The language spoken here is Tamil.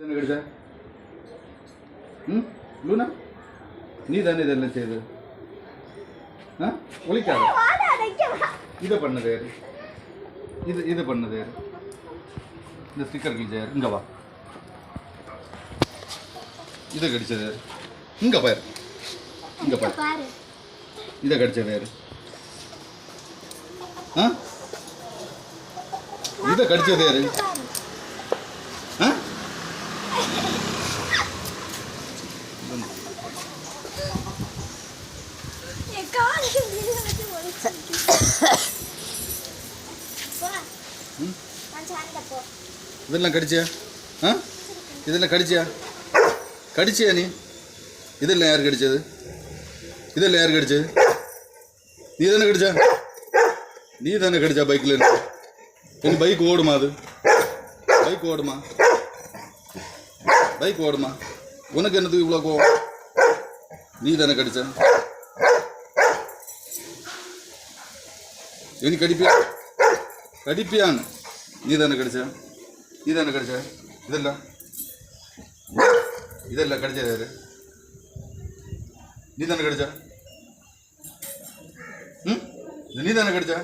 കടിച്ച ലൂന നീ തന്നെ ഇതെല്ലാം ചെയ്ത് ഒളിക്കാതെ ഇത് பண்ணது யாரு இது பண்ணது யாரு இந்த ஸ்டிக்கர் கிழிச்ச யாரு இங்க வா இதை கடிச்சது யாரு இங்க பாரு இதை கடிச்சது யாரு இதை கடிச்சது யாரு இதெல்லாம் கடிச்சியா இதெல்லாம் கடிச்சியா நீ இதெல்லாம் யார் கடிச்சது நீ தானே கடிச்சா பைக்கில் என் பைக் ஓடுமா அது பைக் ஓடுமா உனக்கு என்னதுக்கு இவ்வளோ கோவம் நீ தானே கடிச்ச இனி கடிப்பியான்னு நீ தானே கடிச்ச இதெல்லாம் கடிச்சது யாரு நீ தானே கடிச்சா நீ தானே கடிச்சா